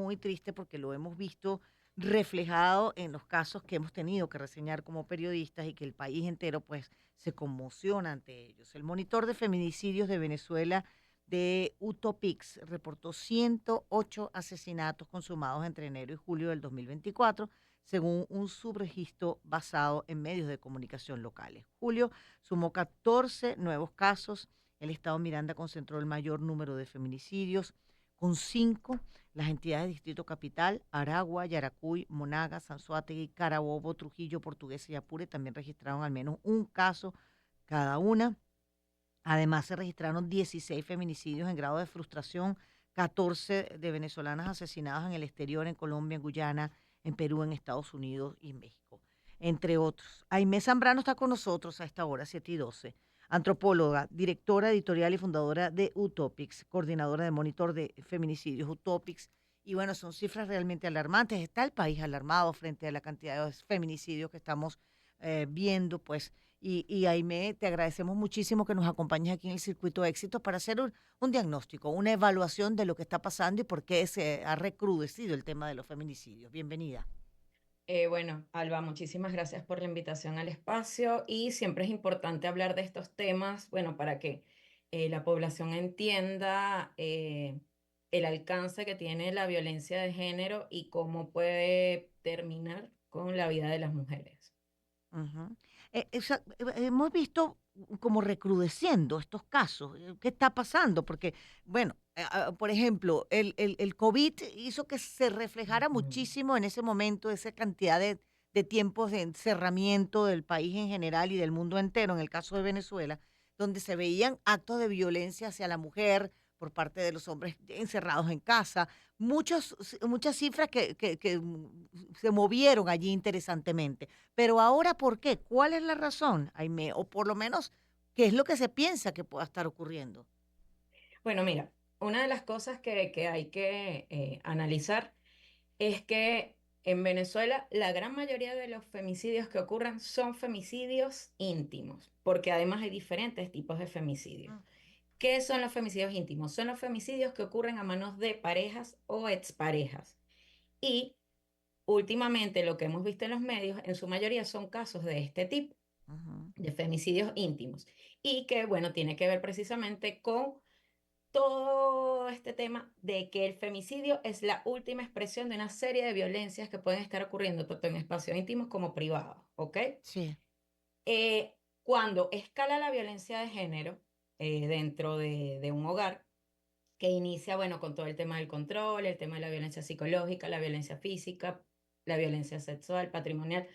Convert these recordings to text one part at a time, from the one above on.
muy triste porque lo hemos visto reflejado en los casos que hemos tenido que reseñar como periodistas y que el país entero pues se conmociona ante ellos. El monitor de feminicidios de Venezuela de Utopix reportó 108 asesinatos consumados entre enero y julio del 2024, según un subregistro basado en medios de comunicación locales. Julio sumó 14 nuevos casos. El estado Miranda concentró el mayor número de feminicidios, con 5. Las entidades de Distrito Capital, Aragua, Yaracuy, Monagas, Sanzoátegui, Carabobo, Trujillo, Portuguesa y Apure también registraron al menos un caso cada una. Además, se registraron 16 feminicidios en grado de frustración, 14 de venezolanas asesinadas en el exterior, en Colombia, en Guyana, en Perú, en Estados Unidos y México, entre otros. Aimé Zambrano está con nosotros a esta hora, 7:12. Antropóloga, directora editorial y fundadora de Utopics, coordinadora de monitor de feminicidios Utopics. Y bueno, son cifras realmente alarmantes. Está el país alarmado frente a la cantidad de feminicidios que estamos viendo, pues. Y Aimé, te agradecemos muchísimo que nos acompañes aquí en el Circuito de Éxitos para hacer un diagnóstico, una evaluación de lo que está pasando y por qué se ha recrudecido el tema de los feminicidios. Bienvenida. Bueno, Alba, muchísimas gracias por la invitación al espacio y siempre es importante hablar de estos temas, bueno, para que la población entienda el alcance que tiene la violencia de género y cómo puede terminar con la vida de las mujeres. Ujú. Hemos visto como recrudeciendo estos casos. ¿Qué está pasando? Porque, bueno, por ejemplo, el COVID hizo que se reflejara Ujú. muchísimo en ese momento esa cantidad de tiempos de encerramiento del país en general y del mundo entero, en el caso de Venezuela, donde se veían actos de violencia hacia la mujer por parte de los hombres encerrados en casa, muchas cifras que se movieron allí interesantemente. Pero ahora, ¿por qué? ¿Cuál es la razón, Aimee? O por lo menos, ¿qué es lo que se piensa que pueda estar ocurriendo? Bueno, mira, una de las cosas que hay que analizar es que en Venezuela la gran mayoría de los femicidios que ocurren son femicidios íntimos, porque además hay diferentes tipos de femicidios. Mm. ¿Qué son los femicidios íntimos? Son los femicidios que ocurren a manos de parejas o exparejas. Y últimamente lo que hemos visto en los medios, en su mayoría son casos de este tipo, Ujú. de femicidios íntimos. Y que, bueno, tiene que ver precisamente con todo este tema de que el femicidio es la última expresión de una serie de violencias que pueden estar ocurriendo tanto en espacios íntimos como privados, ¿ok? Sí, Cuando escala la violencia de género dentro de un hogar, que inicia, bueno, con todo el tema del control, el tema de la violencia psicológica, la violencia física, la violencia sexual, patrimonial,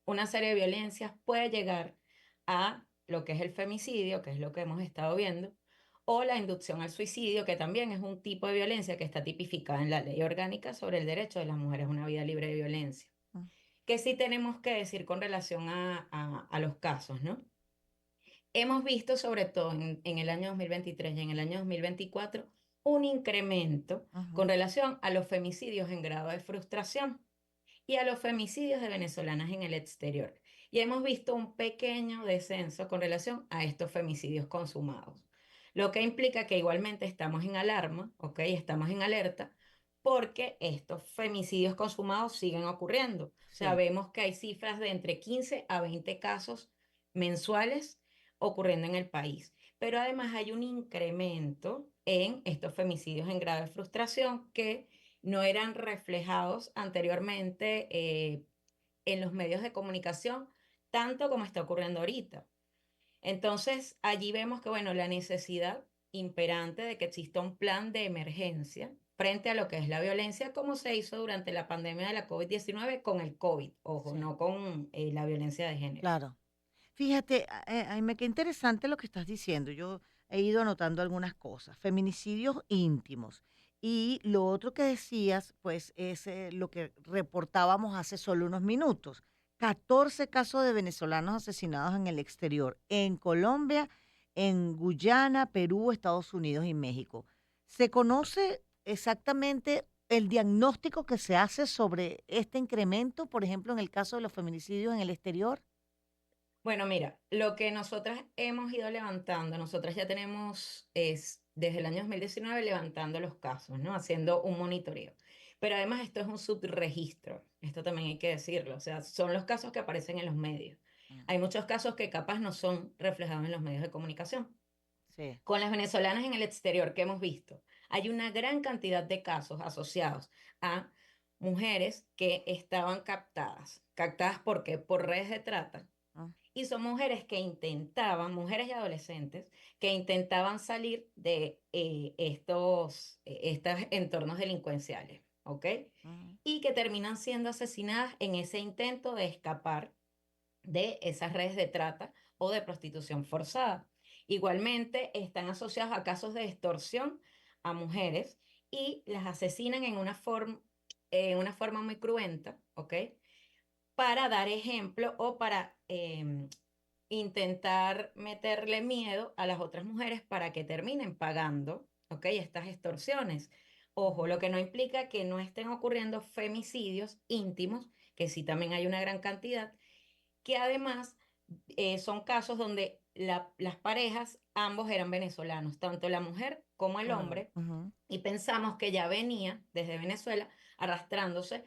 una serie de violencias puede llegar a lo que es el femicidio, que es lo que hemos estado viendo, o la inducción al suicidio, que también es un tipo de violencia que está tipificada en la Ley Orgánica sobre el derecho de las mujeres a una vida libre de violencia. mm, ¿Qué sí tenemos que decir con relación a los casos, ¿no? Hemos visto, sobre todo en el año 2023 y en el año 2024, un incremento con ujú. relación a los femicidios en grado de frustración y a los femicidios de venezolanas en el exterior. Y hemos visto un pequeño descenso con relación a estos femicidios consumados, lo que implica que igualmente estamos en alarma, ¿ok? Estamos en alerta porque estos femicidios consumados siguen ocurriendo. O sea, Sí. vemos que hay cifras de entre 15 a 20 casos mensuales ocurriendo en el país. Pero además hay un incremento en estos femicidios en grave frustración que no eran reflejados anteriormente en los medios de comunicación, tanto como está ocurriendo ahorita. Entonces, allí vemos que, bueno, la necesidad imperante de que exista un plan de emergencia frente a lo que es la violencia, como se hizo durante la pandemia de la COVID-19 con el COVID, ojo, Sí, no con la violencia de género. claro. Fíjate, Aime, qué interesante lo que estás diciendo. Yo he ido anotando algunas cosas. Feminicidios íntimos. Y lo otro que decías, pues, es lo que reportábamos hace solo unos minutos. 14 casos de venezolanos asesinados en el exterior, en Colombia, en Guyana, Perú, Estados Unidos y México. ¿Se conoce exactamente el diagnóstico que se hace sobre este incremento, por ejemplo, en el caso de los feminicidios en el exterior? Bueno, mira, lo que nosotras hemos ido levantando, nosotras ya tenemos es desde el año 2019 levantando los casos, ¿no? Haciendo un monitoreo. Pero además esto es un subregistro, esto también hay que decirlo, o sea, son los casos que aparecen en los medios. Mm, Hay muchos casos que capaz no son reflejados en los medios de comunicación. sí. Con las venezolanas en el exterior que hemos visto, hay una gran cantidad de casos asociados a mujeres que estaban captadas. ¿Captadas por qué? Por redes de trata. Mm, Y son mujeres que intentaban, mujeres y adolescentes, que intentaban salir de estos entornos delincuenciales, ¿ok? mm, Y que terminan siendo asesinadas en ese intento de escapar de esas redes de trata o de prostitución forzada. Igualmente están asociados a casos de extorsión a mujeres y las asesinan en una forma muy cruenta, ¿ok? Para dar ejemplo o para intentar meterle miedo a las otras mujeres para que terminen pagando, ¿ok? Estas extorsiones. Ojo, lo mm, que no implica que no estén ocurriendo femicidios íntimos, que sí también hay una gran cantidad, que además son casos donde las parejas, ambos eran venezolanos, tanto la mujer como el claro. hombre, Ujú, y pensamos que ya venía desde Venezuela arrastrándose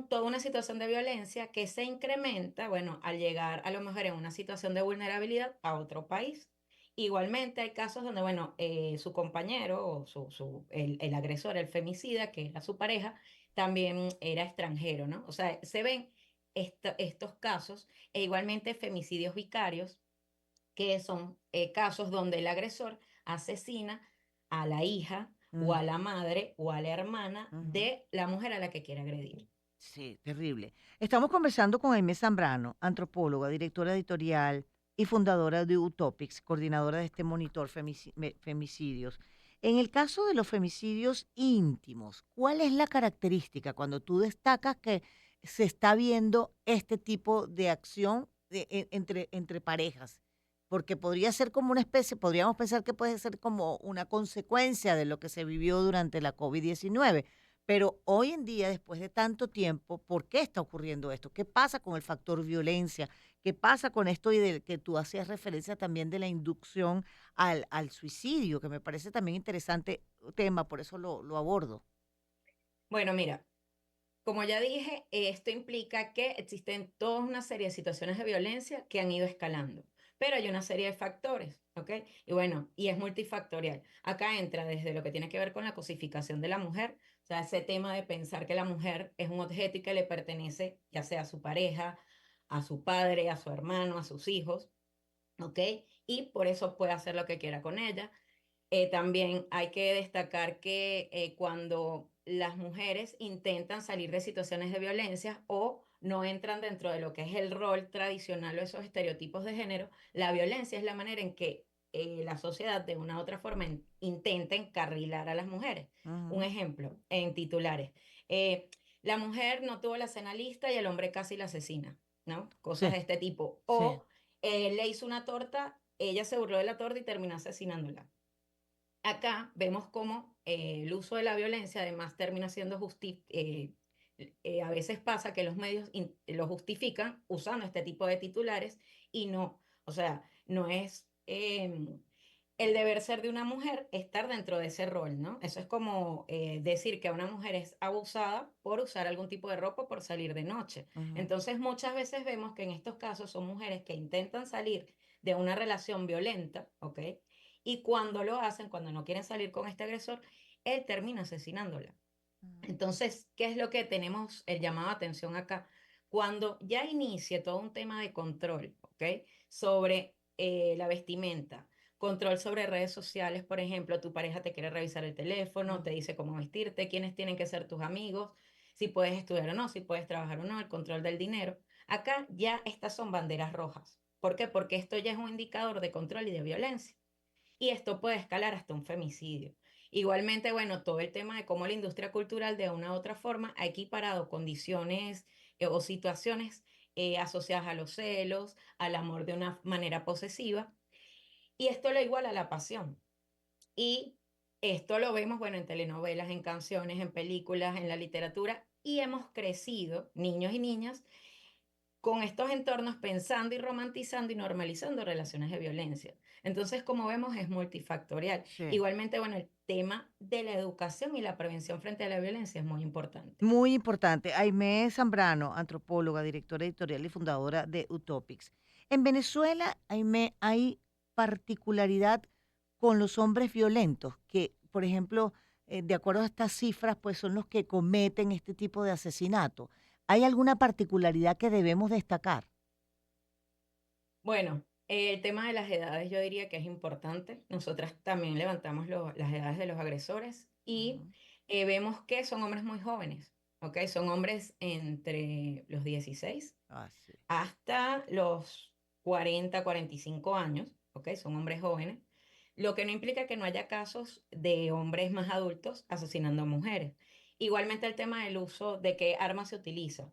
toda una situación de violencia que se incrementa, bueno, al llegar a lo mejor en una situación de vulnerabilidad a otro país. Igualmente hay casos donde, bueno, su compañero o el agresor, el femicida, que era su pareja, también era extranjero, ¿no? O sea, se ven estos casos e igualmente femicidios vicarios, que son casos donde el agresor asesina a la hija o mm, a la madre o a la hermana ujú. de la mujer a la que quiere agredir. Sí, terrible. Estamos conversando con Aimee Zambrano, antropóloga, directora editorial y fundadora de Utopics, coordinadora de este monitor femicidios. En el caso de los femicidios íntimos, ¿cuál es la característica cuando tú destacas que se está viendo este tipo de acción entre parejas? Porque podría ser como una especie, podríamos pensar que puede ser como una consecuencia de lo que se vivió durante la COVID-19. Pero hoy en día, después de tanto tiempo, ¿por qué está ocurriendo esto? ¿Qué pasa con el factor violencia? ¿Qué pasa con esto y de que tú hacías referencia también de la inducción al suicidio, que me parece también interesante tema, por eso lo abordo? Bueno, mira, como ya dije, esto implica que existen toda una serie de situaciones de violencia que han ido escalando, pero hay una serie de factores, ¿ok? Y bueno, y es multifactorial. Acá entra desde lo que tiene que ver con la cosificación de la mujer, o sea, ese tema de pensar que la mujer es un objeto y que le pertenece ya sea a su pareja, a su padre, a su hermano, a sus hijos, ¿ok? Y por eso puede hacer lo que quiera con ella. También hay que destacar que cuando las mujeres intentan salir de situaciones de violencia o no entran dentro de lo que es el rol tradicional o esos estereotipos de género, la violencia es la manera en que la sociedad de una u otra forma intenta encarrilar a las mujeres. Un Ujú, ejemplo, en titulares. eh, la mujer no tuvo la cena lista y el hombre casi la asesina, ¿no? Cosas sí, de este tipo. sí. O le hizo una torta, ella se burló de la torta y terminó asesinándola. Acá vemos cómo el uso de la violencia además termina siendo a veces pasa que los medios lo justifican usando este tipo de titulares y no, o sea, no es el deber ser de una mujer estar dentro de ese rol, ¿no? Eso es como decir que una mujer es abusada por usar algún tipo de ropa por salir de noche. Ujú, Entonces muchas veces vemos que en estos casos son mujeres que intentan salir de una relación violenta, ¿ok? Y cuando lo hacen, cuando no quieren salir con este agresor, él termina asesinándola. ujú, Entonces, ¿qué es lo que tenemos el llamado a atención acá? Cuando ya inicie todo un tema de control, ¿ok? Sobre la vestimenta, control sobre redes sociales, por ejemplo, tu pareja te quiere revisar el teléfono, te ujú, dice cómo vestirte, quiénes tienen que ser tus amigos, si puedes estudiar o no, si puedes trabajar o no, el control del dinero. Acá ya estas son banderas rojas. ¿Por qué? Porque esto ya es un indicador de control y de violencia y esto puede escalar hasta un femicidio. Igualmente, bueno, todo el tema de cómo la industria cultural de una u otra forma ha equiparado condiciones o situaciones asociadas a los celos, al amor de una manera posesiva, y esto lo iguala a la pasión. Y esto lo vemos, bueno, en telenovelas, en canciones, en películas, en la literatura, y hemos crecido, niños y niñas, con estos entornos pensando y romantizando y normalizando relaciones de violencia. Entonces, como vemos, es multifactorial. sí. Igualmente, bueno, el tema de la educación y la prevención frente a la violencia es muy importante. Muy importante. Aimee Zambrano, antropóloga, directora editorial y fundadora de Utopics. En Venezuela, Aimee, hay particularidad con los hombres violentos, que, por ejemplo, de acuerdo a estas cifras, pues son los que cometen este tipo de asesinato. ¿Hay alguna particularidad que debemos destacar? Bueno, el tema de las edades yo diría que es importante. Nosotras también levantamos las edades de los agresores y Ujú. vemos que son hombres muy jóvenes, ¿ok? Son hombres entre los 16 Ah, sí. hasta los 40, 45 años, ¿ok? Son hombres jóvenes, lo que no implica que no haya casos de hombres más adultos asesinando a mujeres. Igualmente el tema del uso de qué arma se utiliza.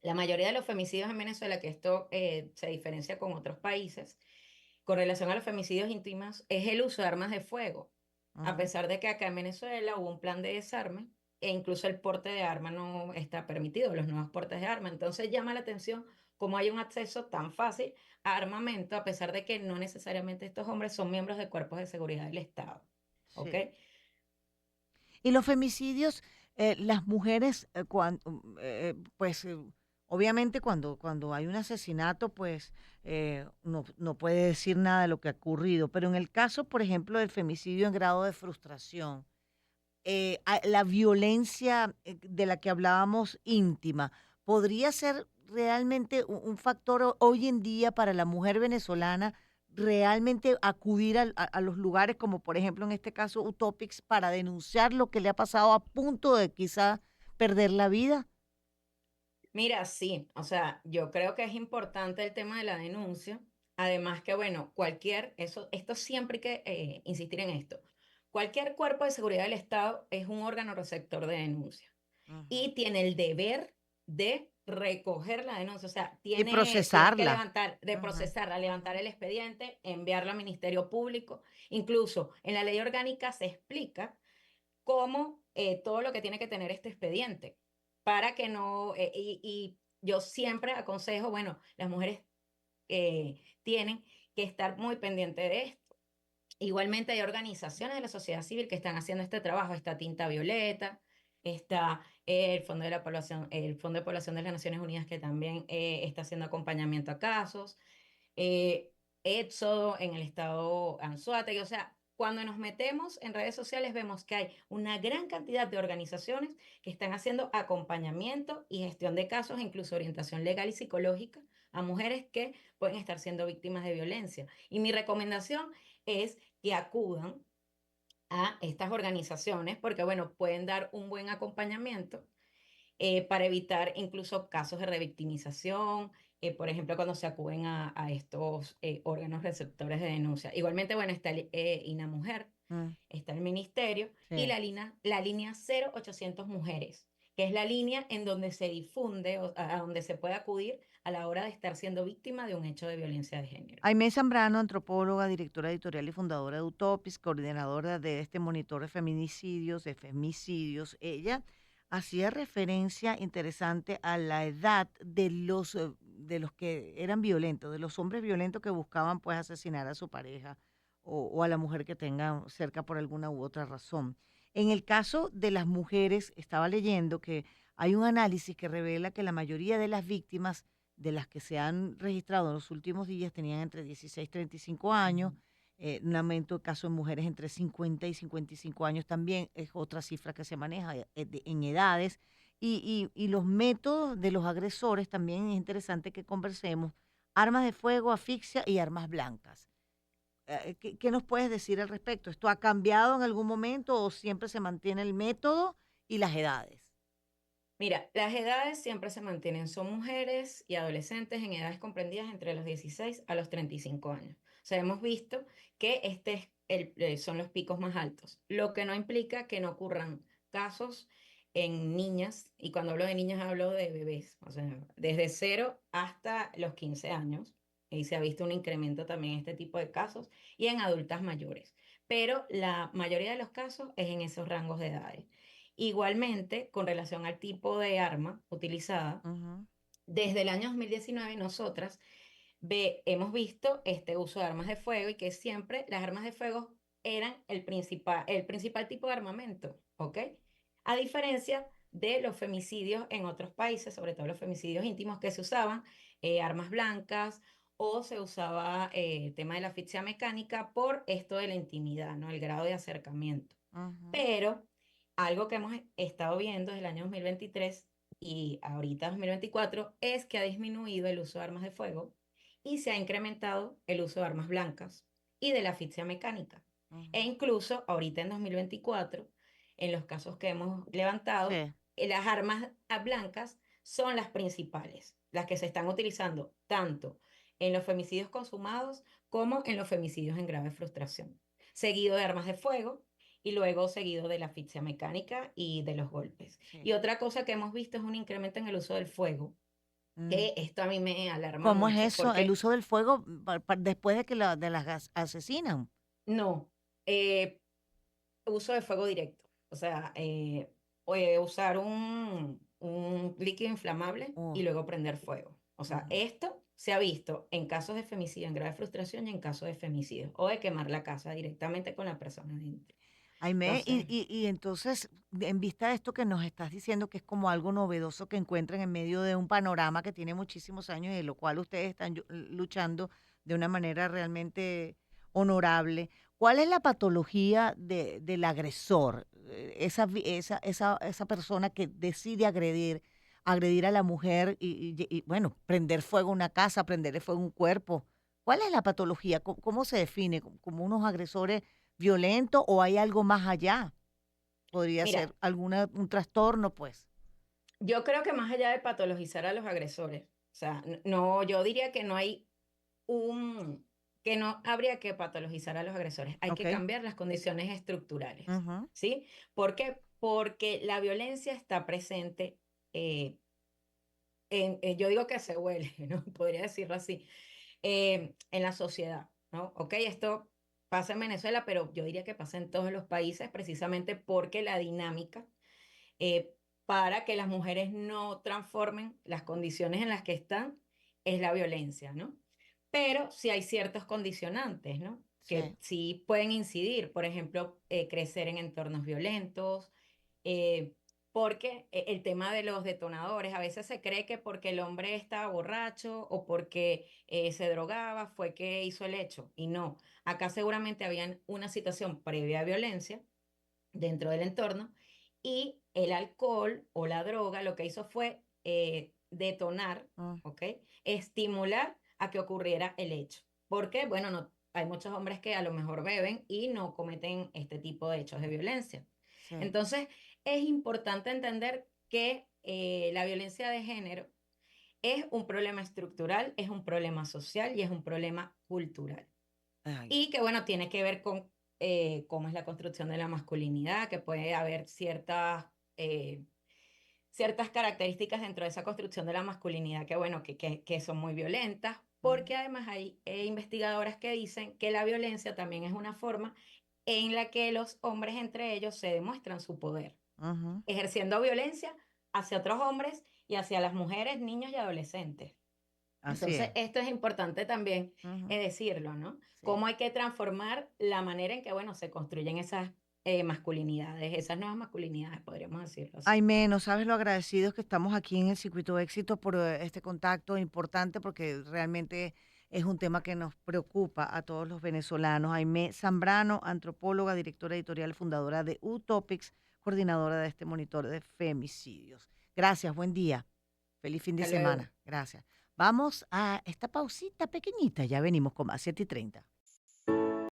La mayoría de los femicidios en Venezuela, que esto se diferencia con otros países, con relación a los femicidios íntimos, es el uso de armas de fuego. A Ujú. pesar de que acá en Venezuela hubo un plan de desarme, e incluso el porte de arma no está permitido, los nuevos portes de arma. Entonces llama la atención cómo hay un acceso tan fácil a armamento, a pesar de que no necesariamente estos hombres son miembros de cuerpos de seguridad del Estado. ¿Ok? Sí. Y los femicidios, las mujeres, pues obviamente cuando hay un asesinato, pues no puede decir nada de lo que ha ocurrido, pero en el caso, por ejemplo, del femicidio en grado de frustración, la violencia de la que hablábamos íntima, ¿podría ser realmente un factor hoy en día para la mujer venezolana realmente acudir a los lugares como por ejemplo en este caso Utopics para denunciar lo que le ha pasado a punto de quizá perder la vida? Mira, sí, o sea, yo creo que es importante el tema de la denuncia. Además que, bueno, esto siempre hay que insistir en esto. Cualquier cuerpo de seguridad del Estado es un órgano receptor de denuncia Ujú. y tiene el deber de recoger la denuncia, o sea, Y tienes que procesarla. levantar, de Ujú, procesarla, levantar ujú. el expediente, enviarlo al Ministerio Público. Incluso en la ley orgánica se explica cómo todo lo que tiene que tener este expediente para que no, y yo siempre aconsejo, bueno, las mujeres tienen que estar muy pendientes de esto. Igualmente hay organizaciones de la sociedad civil que están haciendo este trabajo. Está Tinta Violeta, está el Fondo de Población de las Naciones Unidas que también está haciendo acompañamiento a casos. eh, Éxodo en el estado Anzoátegui. O sea, cuando nos metemos en redes sociales vemos que hay una gran cantidad de organizaciones que están haciendo acompañamiento y gestión de casos, incluso orientación legal y psicológica a mujeres que pueden estar siendo víctimas de violencia. Y mi recomendación es que acudan a estas organizaciones porque, bueno, pueden dar un buen acompañamiento para evitar incluso casos de revictimización, por ejemplo, cuando se acuden a estos órganos receptores de denuncia. Igualmente, bueno, está el INAMUJER, Mm, está el Ministerio y sí. la línea 0800 Mujeres, que es la línea en donde se difunde o a donde se puede acudir a la hora de estar siendo víctima de un hecho de violencia de género. Aimee Zambrano, antropóloga, directora editorial y fundadora de Utopics, coordinadora de este monitor de feminicidios, de femicidios. Ella hacía referencia interesante a la edad de los que eran violentos, de los hombres violentos que buscaban pues asesinar a su pareja o a la mujer que tengan cerca por alguna u otra razón. En el caso de las mujeres, estaba leyendo que hay un análisis que revela que la mayoría de las víctimas de las que se han registrado en los últimos días tenían entre 16 y 35 años. Un aumento de casos en mujeres entre 50 y 55 años también es otra cifra que se maneja en edades. Y los métodos de los agresores también es interesante que conversemos. Armas de fuego, asfixia y armas blancas. ¿Qué nos puedes decir al respecto? ¿Esto ha cambiado en algún momento o siempre se mantiene el método y las edades? Mira, las edades siempre se mantienen, son mujeres y adolescentes en edades comprendidas entre los 16 a los 35 años. O sea, hemos visto que son los picos más altos, lo que no implica que no ocurran casos en niñas, y cuando hablo de niñas hablo de bebés, o sea, desde 0 hasta los 15 años, y se ha visto un incremento también en este tipo de casos, y en adultas mayores. Pero la mayoría de los casos es en esos rangos de edades. Igualmente, con relación al tipo de arma utilizada, Ujú. desde el año 2019 nosotras hemos visto este uso de armas de fuego y que siempre las armas de fuego eran el principal tipo de armamento, ¿ok? A diferencia de los femicidios en otros países, sobre todo los femicidios íntimos que se usaban, armas blancas o se usaba el tema de la asfixia mecánica por esto de la intimidad, ¿no? El grado de acercamiento. Ujú. Pero algo que hemos estado viendo desde el año 2023 y ahorita 2024 es que ha disminuido el uso de armas de fuego y se ha incrementado el uso de armas blancas y de la asfixia mecánica. E Ujú. incluso ahorita en 2024, en los casos que hemos levantado, Sí. las armas blancas son las principales, las que se están utilizando tanto en los femicidios consumados como en los femicidios en grave frustración, seguido de armas de fuego y luego seguido de la asfixia mecánica y de los golpes. Sí. Y otra cosa que hemos visto es un incremento en el uso del fuego, Mm. que esto a mí me alarma ¿Cómo es mucho, eso? El porque uso del fuego después de que de las asesinan. no, uso de fuego directo, o sea, usar un líquido inflamable y Oh, luego prender fuego. O sea, ujú. esto se ha visto en casos de femicidio en grave frustración y en casos de femicidio o de quemar la casa directamente con la persona dentro. Aimee, Entonces, y entonces, en vista de esto que nos estás diciendo, que es como algo novedoso que encuentran en medio de un panorama que tiene muchísimos años y de lo cual ustedes están luchando de una manera realmente honorable, ¿cuál es la patología del agresor? Esa persona que decide agredir a la mujer y, bueno, prender fuego a una casa, prenderle fuego a un cuerpo. ¿Cuál es la patología? ¿Cómo se define? ¿Como unos agresores violento o hay algo más allá? Podría mira, ser un trastorno, pues. yo creo que más allá de patologizar a los agresores, o sea, no, yo diría que no hay que no habría que patologizar a los agresores, hay que ¿Ok? cambiar las condiciones estructurales, Ujú. ¿sí? ¿Por qué? Porque la violencia está presente, eh, yo digo que se huele, ¿no? Podría decirlo así, en la sociedad, ¿no? Ok, esto pasa en Venezuela, pero yo diría que pasa en todos los países precisamente porque la dinámica eh, para que las mujeres no transformen las condiciones en las que están es la violencia, ¿no? Pero sí hay ciertos condicionantes, ¿no? Que Sí. sí pueden incidir, por ejemplo, crecer en entornos violentos, eh, porque el tema de los detonadores, a veces se cree que porque el hombre estaba borracho o porque se drogaba fue que hizo el hecho, y no, acá seguramente había una situación previa a violencia dentro del entorno y el alcohol o la droga lo que hizo fue detonar, Mm. ¿ok? Estimular a que ocurriera el hecho. Porque, bueno, no, hay muchos hombres que a lo mejor beben y no cometen este tipo de hechos de violencia. Sí. Entonces, es importante entender que la violencia de género es un problema estructural, es un problema social y es un problema cultural. Ay. Y que bueno, tiene que ver con cómo es la construcción de la masculinidad, que puede haber eh, ciertas características dentro de esa construcción de la masculinidad que bueno, que son muy violentas, Ujú. porque además hay investigadoras que dicen que la violencia también es una forma en la que los hombres entre ellos se demuestran su poder, Ujú. ejerciendo violencia hacia otros hombres y hacia las mujeres, niños y adolescentes. Así Entonces, es. esto es importante también Ujú. decirlo, ¿no? Sí. Cómo hay que transformar la manera en que, bueno, se construyen esas masculinidades, esas nuevas masculinidades, podríamos decirlo así. Aimee, no sabes lo agradecidos que estamos aquí en el Circuito de Éxito por este contacto importante porque realmente es un tema que nos preocupa a todos los venezolanos. Aimee Zambrano, antropóloga, directora editorial, fundadora de Utopics, coordinadora de este monitor de femicidios. Gracias, buen día. Feliz fin de Hasta luego. semana. Gracias. Vamos a esta pausita pequeñita, ya venimos con más 7:30.